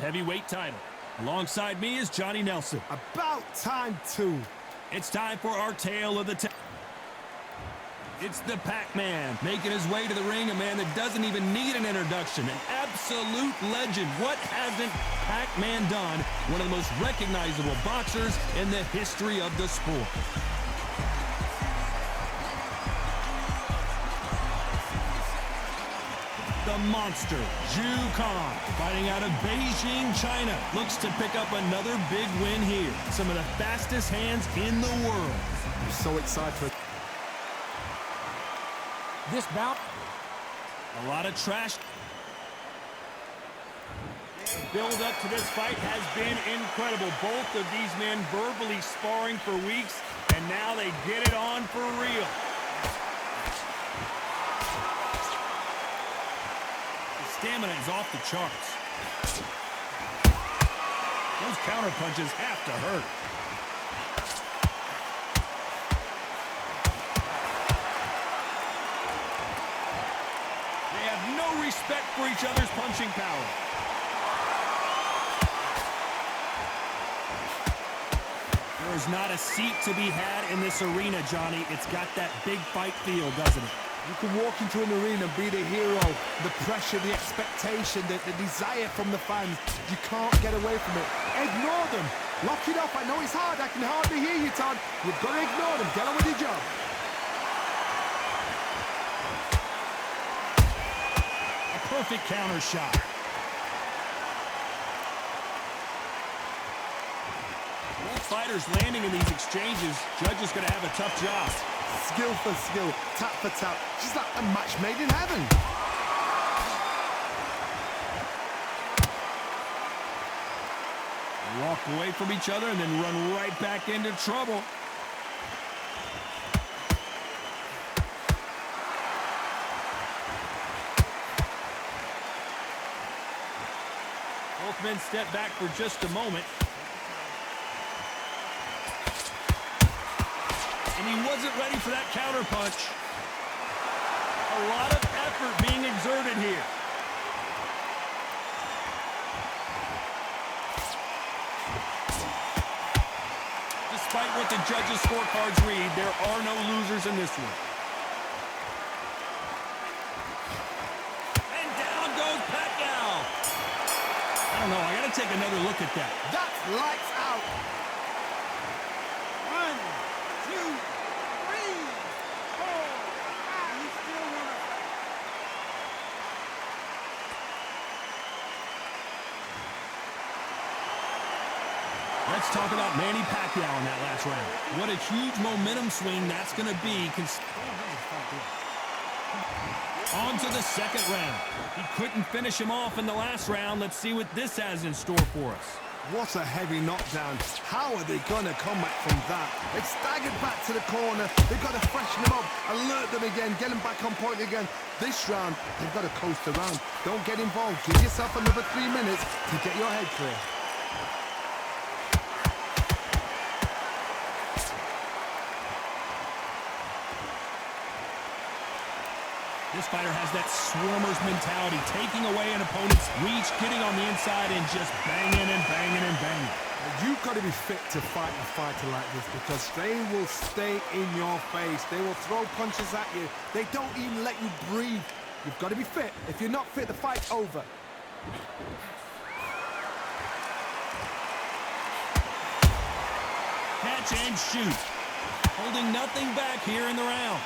heavyweight title. Alongside me is Johnny Nelson. About time, too. It's time for our tale of the It's the Pac-Man, making his way to the ring, a man that doesn't even need an introduction, an absolute legend. What hasn't Pac-Man done? One of the most recognizable boxers in the history of the sport. The monster, Zhu Khan, fighting out of Beijing, China, looks to pick up another big win here. Some of the fastest hands in the world. I'm so excited. This bout, a lot of trash. The build up to this fight has been incredible. Both of these men verbally sparring for weeks, and now they get it on for real. Stamina is off the charts. Those counter punches have to hurt. They have no respect for each other's punching power. There is not a seat to be had in this arena, Johnny. It's got that big fight feel, doesn't it? You can walk into an arena and be the hero. The pressure, the expectation, the desire from the fans. You can't get away from it. Ignore them. Lock it up. I know it's hard. I can hardly hear you, Todd. You've got to ignore them. Get on with your job. A perfect counter shot. Both fighters landing in these exchanges. Judge is going to have a tough job. Skill for skill, tap for tap. Just like a match made in heaven. Walk away from each other and then run right back into trouble. Both men step back for just a moment. And he wasn't ready for that counter punch. A lot of effort being exerted here. Despite what the judges' scorecards read, there are no losers in this one. And down goes Paquiao. I don't know, I gotta take another look at that. That's lights out. 1, 2, 3, 4, 5. You still want to... Let's talk about Manny Paquiao in that last round. What a huge momentum swing that's going to be. On to the second round. He couldn't finish him off in the last round. Let's see what this has in store for us. What a heavy knockdown. How are they going to come back from that? They've staggered back to the corner. They've got to freshen them up, alert them again, get them back on point again. This round, they've got to coast around. Don't get involved. Give yourself another 3 minutes to get your head clear. This fighter has that swarmer's mentality, taking away an opponent's reach, getting on the inside, and just banging and banging and banging. You've got to be fit to fight a fighter like this because they will stay in your face. They will throw punches at you. They don't even let you breathe. You've got to be fit. If you're not fit, the fight's over. Catch and shoot. Holding nothing back here in the round.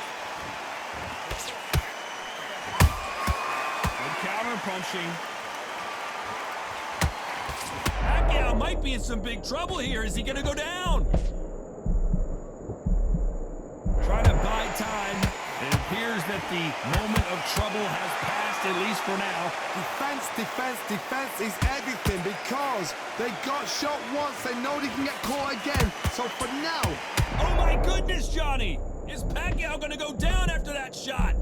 Counter punching. Paquiao might be in some big trouble here. Is he going to go down? Trying to buy time. It appears that the moment of trouble has passed, at least for now. Defense, defense, defense is everything because they got shot once. They know they can get caught again. So for now... Oh my goodness, Johnny! Is Paquiao going to go down after that shot?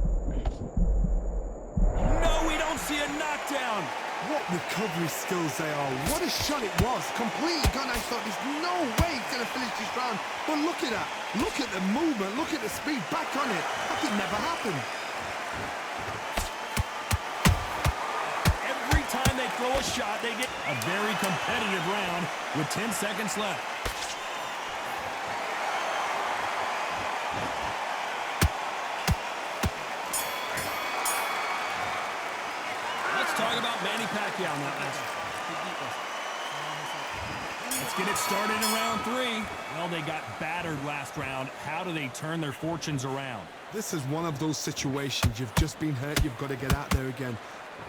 No, we don't see a knockdown. What recovery skills they are. What a shot it was. Completely gone. I thought there's no way he's going to finish this round. But look at that. Look at the movement. Look at the speed. Back on it. That could never happen. Every time they throw throw a shot. They get a very competitive round with 10 seconds left. Let's talk about Manny Paquiao now. Let's get it started in round 3. Well, they got battered last round. How do they turn their fortunes around? This is one of those situations. You've just been hurt. You've got to get out there again.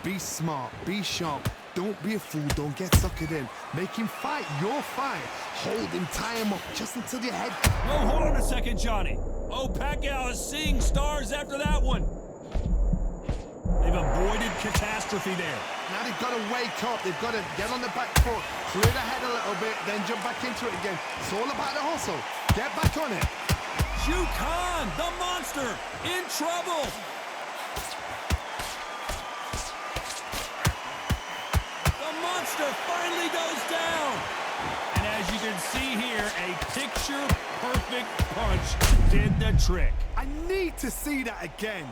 Be smart. Be sharp. Don't be a fool. Don't get suckered in. Make him fight your fight. Hold him. Tie him up just until your head. Oh, hold on a second, Johnny. Oh, Paquiao is seeing stars after that one. They've avoided catastrophe there. Now they've got to wake up. They've got to get on the back foot, clear the head a little bit, then jump back into it again. It's all about the hustle. Get back on it. Khan, the monster, in trouble. The monster finally goes down. And as you can see here, a picture-perfect punch did the trick. I need to see that again.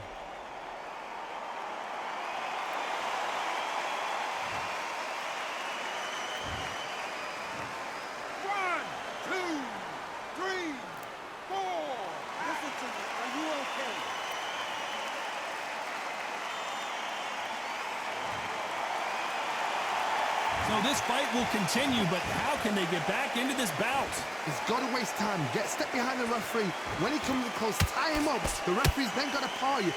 So this fight will continue, but how can they get back into this bout? He's got to waste time. Step behind the referee. When he comes in close, tie him up. The referee's then got to paw you.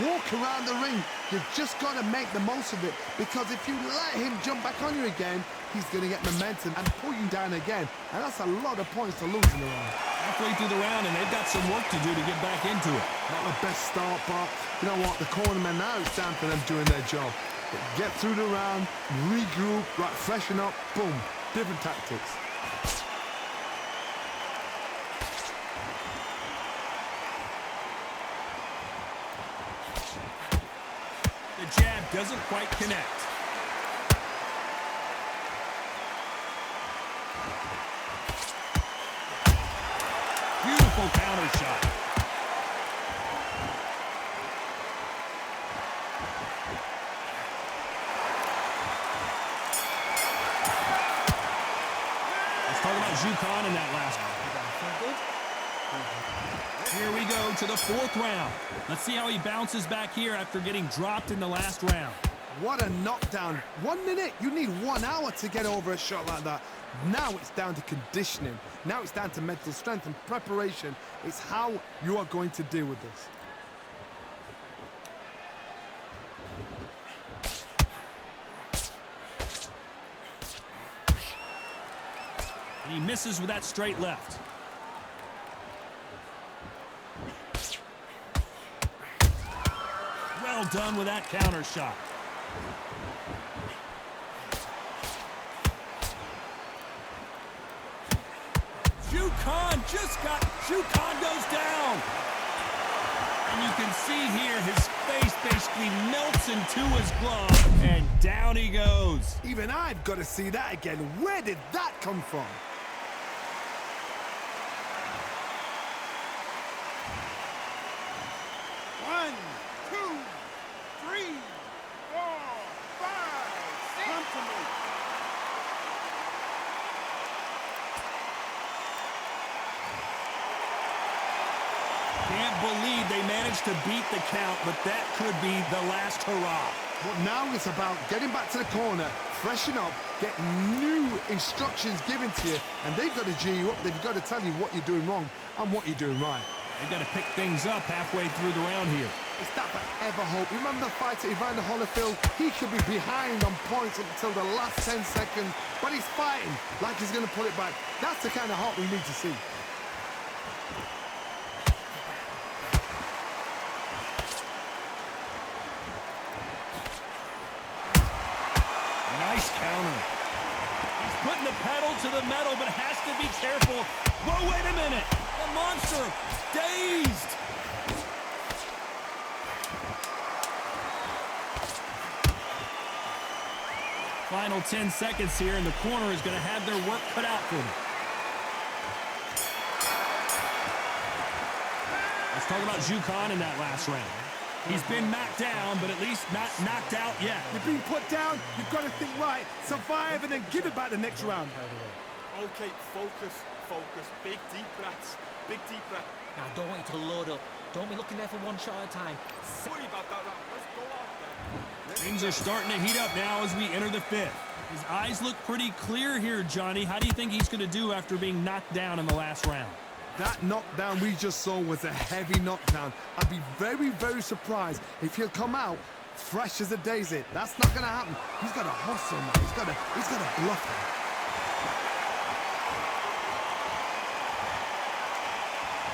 Walk around the ring. You've just got to make the most of it, because if you let him jump back on you again, he's going to get momentum and pull you down again. And that's a lot of points to lose in the round. Halfway through the round, and they've got some work to do to get back into it. Not the best start, but you know what? The cornermen now, it's down for them doing their job. Get through the round, regroup, right, freshen up, boom. Different tactics. The jab doesn't quite connect. Beautiful counter shot. Khan in that last one. Here we go to the 4th round. Let's see how he bounces back here after getting dropped in the last round. What a knockdown. 1 minute, you need 1 hour to get over a shot like that. Now it's down to conditioning. Now it's down to mental strength and preparation. It's how you are going to deal with this. And he misses with that straight left. Well done with that counter shot. Khan goes down. And you can see here his face basically melts into his glove, and down he goes. Even I've got to see that again. Where did that come from? Can't believe they managed to beat the count, but that could be the last hurrah. But now it's about getting back to the corner, freshen up, get new instructions given to you, and they've got to G you up. They've got to tell you what you're doing wrong and what you're doing right. They've got to pick things up halfway through the round here. It's that forever hope. You remember the fight at Evander Holyfield? He could be behind on points until the last 10 seconds, but he's fighting like he's going to pull it back. That's the kind of hope we need to see. Nice counter. He's putting the pedal to the metal, but has to be careful. Whoa, wait a minute. The monster, dazed. Final 10 seconds here, and the corner is going to have their work cut out for them. Let's talk about Khan in that last round. He's been knocked down, but at least not knocked out yet. You've been put down, you've got to think right, survive and then give it back the next round. Okay, focus, focus. Big deep breaths. Big deep breath. Now, don't want you to load up. Don't be looking there for one shot at a time. Sorry about that round. Let's go out there. Things are starting to heat up now as we enter the fifth. His eyes look pretty clear here, Johnny. How do you think he's going to do after being knocked down in the last round? That knockdown we just saw was a heavy knockdown. I'd be very, very surprised if he'll come out fresh as a daisy. That's not going to happen. He's got to hustle now. He's got to bluff him.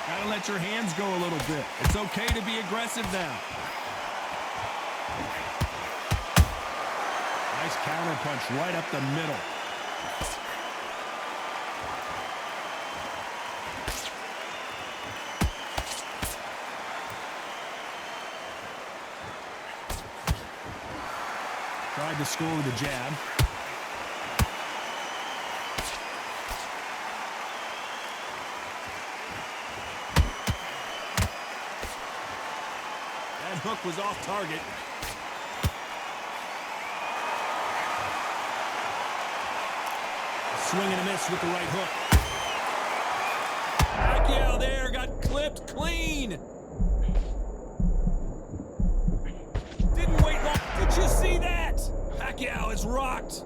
Gotta let your hands go a little bit. It's okay to be aggressive now. Nice counter punch right up the middle. Tried to score with a jab. That hook was off target. Swing and a miss with the right hook. Paquiao there got clipped clean. Didn't wait long. Did you see that? Paquiao is rocked.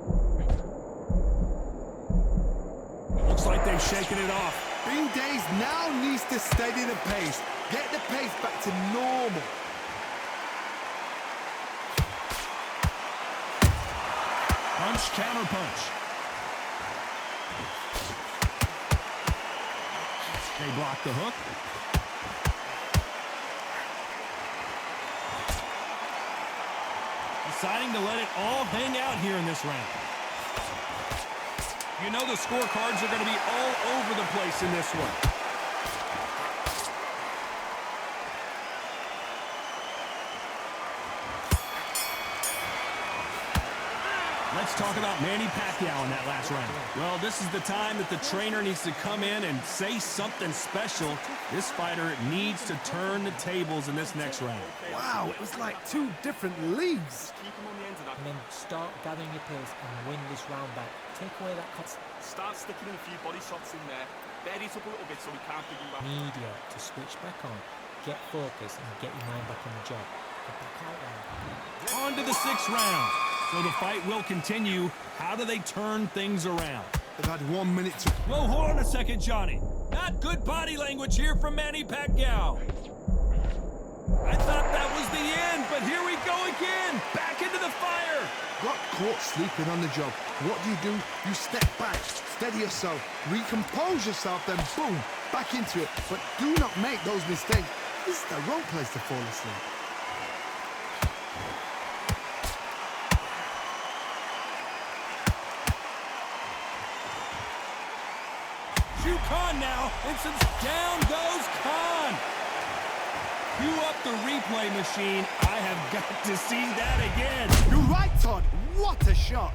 Looks like they've shaken it off. Bean Days now needs to steady the pace. Get the pace back to normal. Punch, counter punch. They block the hook. Deciding to let it all hang out here in this round. You know the scorecards are going to be all over the place in this one. Let's talk about Manny Paquiao in that last round. Well, this is the time that the trainer needs to come in and say something special. This fighter needs to turn the tables in this next round. Wow, it was like two different leagues. Keep him on the end of that. And then start gathering your pace and win this round back. Take away that Start sticking in a few body shots in there. Bury it up a little bit so we can't pick you up. media to switch back on. Get focused and get your mind back on the job. Get back out there. On to the sixth round. So the fight will continue. How do they turn things around? They've had 1 minute to... Whoa, hold on a second, Johnny. Not good body language here from Manny Paquiao. I thought that was the end, but here we go again. Back into the fire. Got caught sleeping on the job. What do? You step back, steady yourself, recompose yourself, then boom, back into it. But do not make those mistakes. This is the wrong place to fall asleep. Khan now, and some down goes Khan. Cue up the replay machine. I have got to see that again. You're right, Todd. What a shot.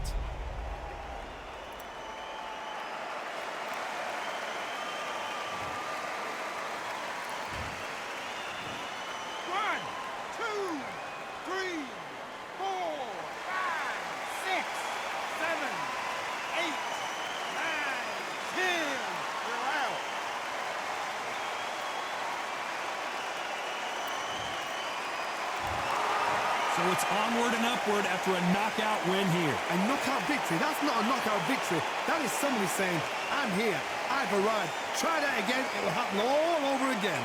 One, two, three, four, five, six, seven, eight, nine, 10. You're out. So it's onward and upward after a knockout win here. A knockout victory. That's not a knockout victory. That is somebody saying, I'm here. I've arrived. Try that again. It will happen all over again.